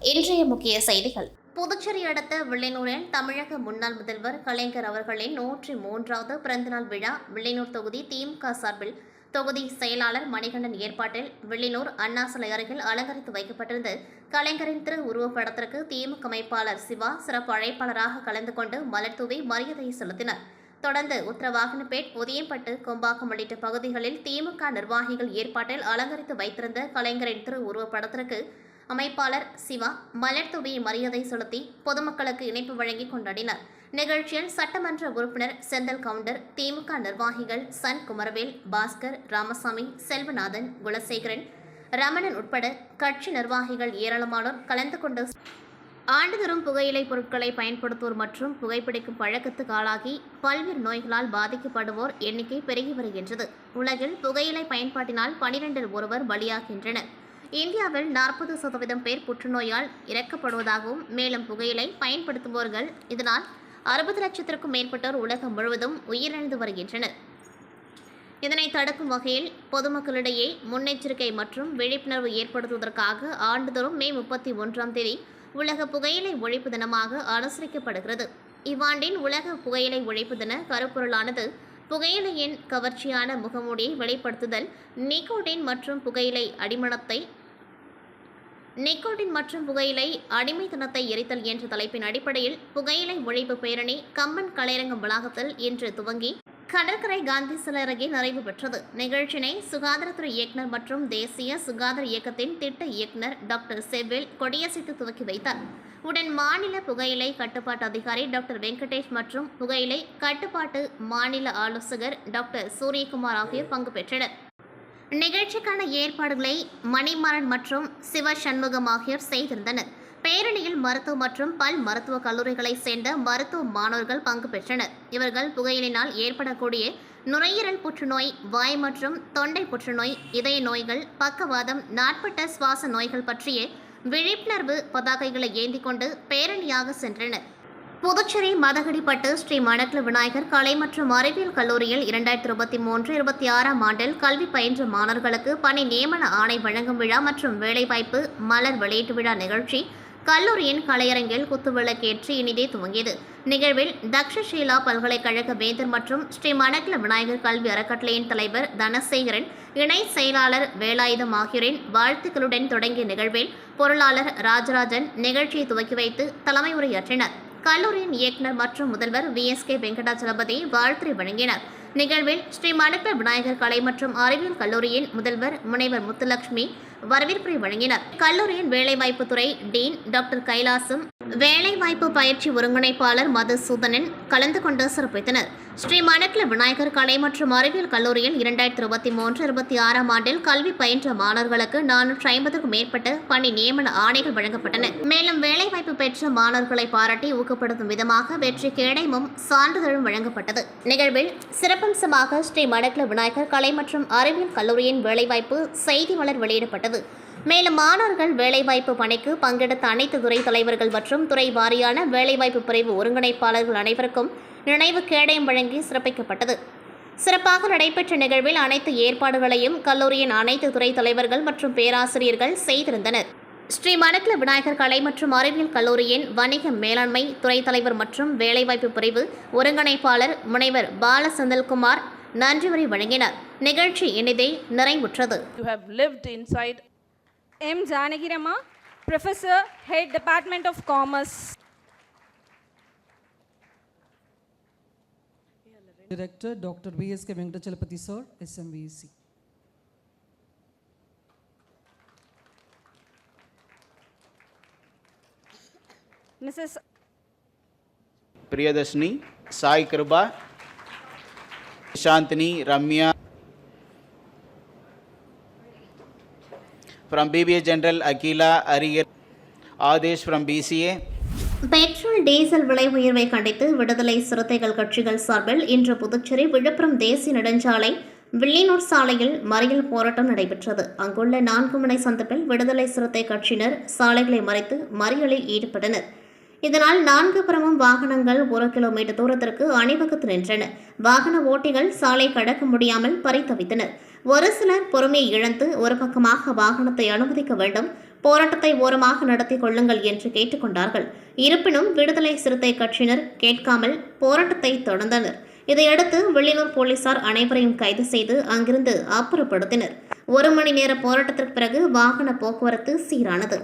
இன்றைய முக்கிய செய்திகள். புதுச்சேரி அடுத்த வில்லியனூரில் தமிழக முன்னாள் முதல்வர் கலைஞர் அவர்களின் 103வது பிறந்தநாள் விழா வில்லியனூர் தொகுதி திமுக சார்பில் தொகுதி செயலாளர் மணிகண்டன் ஏற்பாட்டில் வில்லியனூர் அண்ணா சிலை அருகில் அலங்கரித்து வைக்கப்பட்டிருந்த கலைஞரின் திரு உருவப்படத்திற்கு திமுக அமைப்பாளர் சிவா சிறப்பு அழைப்பாளராக கலந்து கொண்டு மலர் தூவி மரியாதை செலுத்தினர். தொடர்ந்து உத்தரவாகனப்பேட், உதயம்பட்டு, கொம்பாக்கம் உள்ளிட்ட பகுதிகளில் திமுக நிர்வாகிகள் ஏற்பாட்டில் அலங்கரித்து வைத்திருந்த கலைஞரின் திரு உருவப்படத்திற்கு அமைப்பாளர் சிவா மலர் தூவி மரியாதை செலுத்தி பொதுமக்களுக்கு இணைப்பு வழங்கி கொண்டாடினர். நிகழ்ச்சியில் சட்டமன்ற உறுப்பினர் செந்தில் கவுண்டர், திமுக நிர்வாகிகள் சன் குமரவேல், பாஸ்கர், ராமசாமி, செல்வநாதன், குலசேகரன், ரமணன் உட்பட கட்சி நிர்வாகிகள் ஏராளமானோர் கலந்து கொண்டு ஆண்டுதோறும் புகையிலை பொருட்களை பயன்படுத்துவோர் மற்றும் புகைப்பிடிக்கும் பழக்கத்துக்கு ஆளாகி பல்வேறு நோய்களால் பாதிக்கப்படுவோர் எண்ணிக்கை பெருகி வருகின்றது. உலகில் புகையிலை பயன்பாட்டினால் 12 ஒருவர் பலியாகின்றனர். இந்தியாவில் 40% பேர் புற்றுநோயால் இறக்கப்படுவதாகவும், மேலும் புகையிலை பயன்படுத்துபவர்கள் இதனால் 60 லட்சத்திற்கும் மேற்பட்டோர் உலகம் முழுவதும் உயிரிழந்து வருகின்றனர். இதனை தடுக்கும் வகையில் பொதுமக்களிடையே முன்னெச்சரிக்கை மற்றும் விழிப்புணர்வு ஏற்படுத்துவதற்காக ஆண்டுதோறும் மே 31ஆம் தேதி உலக புகையிலை ஒழிப்பு தினமாக அனுசரிக்கப்படுகிறது. இவ்வாண்டின் உலக புகையிலை ஒழிப்பு தின கருப்பொருளானது புகையிலையின் கவர்ச்சியான முகமூடியை வெளிப்படுத்துதல், நிக்கோட்டின் மற்றும் புகையிலை அடிமைத்தனத்தை எரித்தல் என்ற தலைப்பின் அடிப்படையில் புகையிலை ஒழிப்பு பேரணி கம்பன் கலையரங்கம் வளாகத்தில் இன்று துவங்கி கடற்கரை காந்தி சிலை அருகே நிறைவு பெற்றது. நிகழ்ச்சியினை சுகாதாரத்துறை இயக்குநர் மற்றும் தேசிய சுகாதார இயக்கத்தின் திட்ட இயக்குநர் டாக்டர் செவ்வேல் கொடியசைத்து துவக்கி வைத்தார். உடன் மாநில புகையிலை கட்டுப்பாட்டு அதிகாரி டாக்டர் வெங்கடேஷ் மற்றும் புகையிலை கட்டுப்பாட்டு மாநில ஆலோசகர் டாக்டர் சூரியகுமார் ஆகியோர் பங்கு பெற்றனர். நிகழ்ச்சிக்கான ஏற்பாடுகளை மணிமாறன் மற்றும் சிவ சண்முகம் ஆகியோர் செய்திருந்தனர். பேரணியில் மருத்துவ மற்றும் பல் மருத்துவக் கல்லூரிகளைச் சேர்ந்த மருத்துவ மாணவர்கள் பங்கு பெற்றனர். இவர்கள் புகையிலினால் ஏற்படக்கூடிய நுரையீரல் புற்றுநோய், வாய் மற்றும் தொண்டை புற்றுநோய், இதய நோய்கள், பக்கவாதம், நாட்பட்ட சுவாச நோய்கள் பற்றிய விழிப்புணர்வு பதாகைகளை ஏந்தி கொண்டு பேரணியாக சென்றனர். புதுச்சேரி மதகடிப்பட்டு ஸ்ரீ மணக்குள விநாயகர் கலை மற்றும் அறிவியல் கல்லூரியில் 2023-26ஆம் ஆண்டில் கல்வி பயின்ற மாணவர்களுக்கு பணி நியமன ஆணை வழங்கும் விழா மற்றும் வேலைவாய்ப்பு மலர் வெளியீட்டு விழா நிகழ்ச்சி கல்லூரியின் கலையரங்கில் குத்துவிளக்கேற்றி இனிதே துவங்கியது. நிகழ்வில் தக்ஷஷீலா பல்கலைக்கழக வேந்தர் மற்றும் ஸ்ரீ மணக்குள விநாயகர் கல்வி அறக்கட்டளையின் தலைவர் தனசேகரன், இணை செயலாளர் வேலாயுதம் ஆகியோரின் வாழ்த்துக்களுடன் தொடங்கிய நிகழ்வில் பொருளாளர் ராஜராஜன் நிகழ்ச்சியை துவக்கி வைத்து தலைமை உரையாற்றினர். கல்லூரியின் இயக்குநர் மற்றும் முதல்வர் VSK வெங்கடாச்சலபதி வாழ்த்துரை வழங்கினார். நிகழ்வில் ஸ்ரீ மணக்குள விநாயகர் கலை மற்றும் அறிவியல் கல்லூரியின் முதல்வர் முனைவர் முத்துலட்சுமி வரவேற்புரை வழங்கினார். கல்லூரியின் வேலைவாய்ப்பு துறை டீன் டாக்டர் கைலாசம், வேலைவாய்ப்பு பயிற்சி ஒருங்கிணைப்பாளர் மதுசூதனன் கலந்து கொண்டு சிறப்பித்தனர். ஸ்ரீ மணக்குள விநாயகர் கலை மற்றும் அறிவியல் கல்லூரியில் 2023-26ஆம் ஆண்டில் கல்வி பயின்ற மாணவர்களுக்கு 450க்கும் மேற்பட்ட பணி நியமன ஆணைகள் வழங்கப்பட்டன. மேலும் வேலைவாய்ப்பு பெற்ற மாணவர்களை பாராட்டி ஊக்கப்படுத்தும் விதமாக வெற்றி கேடயமும் சான்றிதழும் வழங்கப்பட்டது. நிகழ்வில் சிறப்பம்சமாக ஸ்ரீ மணக்குள விநாயகர் கலை மற்றும் அறிவியல் கல்லூரியின் வேலைவாய்ப்பு செய்தி மலர் வெளியிடப்பட்டது. மேலும் மாணவர்கள் வேலைவாய்ப்பு பணிக்கு பங்கெடுத்த அனைத்து துறை தலைவர்கள் மற்றும் துறை வாரியான வேலைவாய்ப்பு பிரிவு ஒருங்கிணைப்பாளர்கள் அனைவருக்கும் நினைவு கேடயம் வழங்கி சிறப்பிக்கப்பட்டது. சிறப்பாக நடைபெற்ற நிகழ்வில் அனைத்து ஏற்பாடுகளையும் கல்லூரியின் அனைத்து துறை தலைவர்கள் மற்றும் பேராசிரியர்கள் செய்திருந்தனர். ஸ்ரீ மணக்குள விநாயகர் கலை மற்றும் அறிவியல் கல்லூரியின் வணிக மேலாண்மை துறை தலைவர் மற்றும் வேலைவாய்ப்பு பிரிவு ஒருங்கிணைப்பாளர் முனைவர் பாலசெந்தில்குமார் நன்றி உரை வழங்கினார். நிகழ்ச்சி இனிதே நிறைவுற்றது. M. Janagirama, Professor, Head Department of Commerce. Director Dr. VSK Venkatachalapati Sir, SMVC. Mrs. Priyadashini, Sai Kriba, Shantini, Ramya. From BBA General Akila Ariyer, Adesh from BCA. Petrol diesel விலை உயர்வை கண்டித்து விடுதலை சிறுத்தைகள் கட்சிகள் சார்பில் இன்று புதுச்சேரி விழுப்புரம் தேசிய நெடுஞ்சாலை வில்லியனூர் சாலையில் மறியல் போராட்டம் நடைபெற்றது. அங்குள்ள 4 முனை சந்திப்பில் விடுதலை சிறுத்தை கட்சியினர் சாலைகளை மறைத்து மறியலில் ஈடுபட்டனர். இதனால் 4 புறமும் வாகனங்கள் 1 கிலோமீட்டர் தூரத்திற்கு அணிவகுத்து நின்றன. வாகன ஓட்டிகள் சாலை கடக்க முடியாமல் பரிதவித்தனர். ஒரு சிலர் பொறுமையை இழந்து ஒரு பக்கமாக வாகனத்தை அனுமதிக்க வேண்டும், போராட்டத்தை ஓரமாக நடத்தி கொள்ளுங்கள் என்று கேட்டுக்கொண்டார்கள். இருப்பினும் விடுதலை சிறுத்தை கட்சியினர் கேட்காமல் போராட்டத்தை தொடர்ந்தனர். இதையடுத்து வில்லியனூர் போலீசார் அனைவரையும் கைது செய்து அங்கிருந்து அப்புறப்படுத்தினர். 1 மணி நேர போராட்டத்திற்கு பிறகு வாகன போக்குவரத்து சீரானது.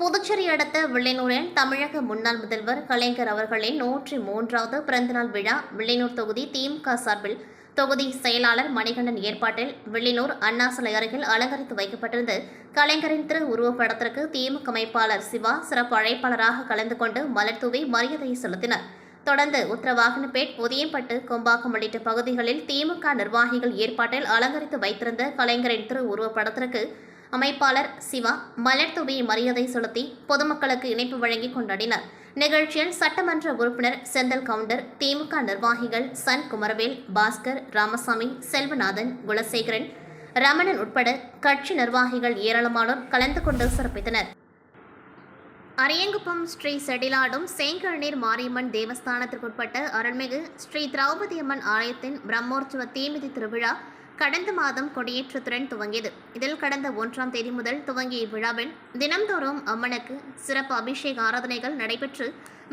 புதுச்சேரி அடுத்த வில்லியனூரில் தமிழக முன்னாள் முதல்வர் கலைஞர் அவர்களின் 103வது பிறந்தநாள் விழா வில்லியனூர் தொகுதி திமுக சார்பில் தொகுதி செயலாளர் மணிகண்டன் ஏற்பாட்டில் வில்லியனூர் அண்ணா சிலை அருகில் அலங்கரித்து வைக்கப்பட்டிருந்த கலைஞரின் திரு உருவப்படத்திற்கு திமுக அமைப்பாளர் சிவா சிறப்பு அழைப்பாளராக கலந்து கொண்டு மலர் தூவி மரியாதை செலுத்தினர். தொடர்ந்து உத்தரவாகனப்பேட், உதயம்பட்டு, கொம்பாக்கம் உள்ளிட்ட பகுதிகளில் திமுக நிர்வாகிகள் ஏற்பாட்டில் அலங்கரித்து வைத்திருந்த கலைஞரின் திரு உருவப்படத்திற்கு அமைப்பாளர் சிவா மலர் தூவி மரியாதை செலுத்தி பொதுமக்களுக்கு இணைப்பு வழங்கி கொண்டாடினார். நிகழ்ச்சியில் சட்டமன்ற உறுப்பினர் செந்தில் கவுண்டர், திமுக நிர்வாகிகள் சன் குமரவேல், பாஸ்கர், ராமசாமி, செல்வநாதன், குலசேகரன், ரமணன் உட்பட கட்சி நிர்வாகிகள் ஏராளமானோர் கலந்து கொண்டு சிறப்பித்தனர். அரியங்குப்பம் ஸ்ரீ செடிலாடும் சேங்கழநீர் மாரியம்மன் தேவஸ்தானத்திற்குட்பட்ட அருள்மிகு ஸ்ரீ திரௌபதி அம்மன் ஆலயத்தின் பிரம்மோற்சவ தீமிதி திருவிழா கடந்த மாதம் கொடியேற்றத்துடன் துவங்கியது. இதில் கடந்த 1ஆம் தேதி முதல் துவங்கிய இவ்விழாவில் தினம்தோறும் அம்மனுக்கு சிறப்பு அபிஷேக ஆராதனைகள் நடைபெற்று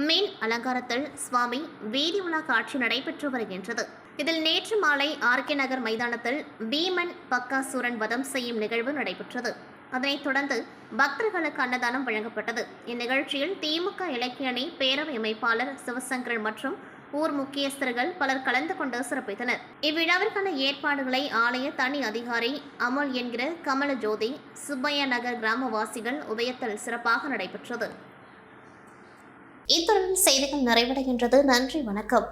மீன் அலங்காரத்தில் சுவாமி வீதி உலா காட்சி நடைபெற்று வருகின்றது. இதில் நேற்று மாலை ஆர்கே நகர் மைதானத்தில் பீமன் பக்காசூரன் வதம் செய்யும் நிகழ்வு நடைபெற்றது. அதனைத் தொடர்ந்து பக்தர்களுக்கு அன்னதானம் வழங்கப்பட்டது. இந்நிகழ்ச்சியில் திமுக இலக்கிய அணி பேரவை அமைப்பாளர் சிவசங்கரன் மற்றும் ஊர் முக்கியஸ்தர்கள் பலர் கலந்து கொண்டு சிறப்பித்தனர். இவ்விழாவிற்கான ஏற்பாடுகளை ஆலய தனி அதிகாரி அமுல் என்கிற கமல ஜோதி, சுப்பையா நகர் கிராமவாசிகள் உதயத்தில் சிறப்பாக நடைபெற்றது. இத்துடன் செய்திகள் நிறைவடைகின்றது. நன்றி, வணக்கம்.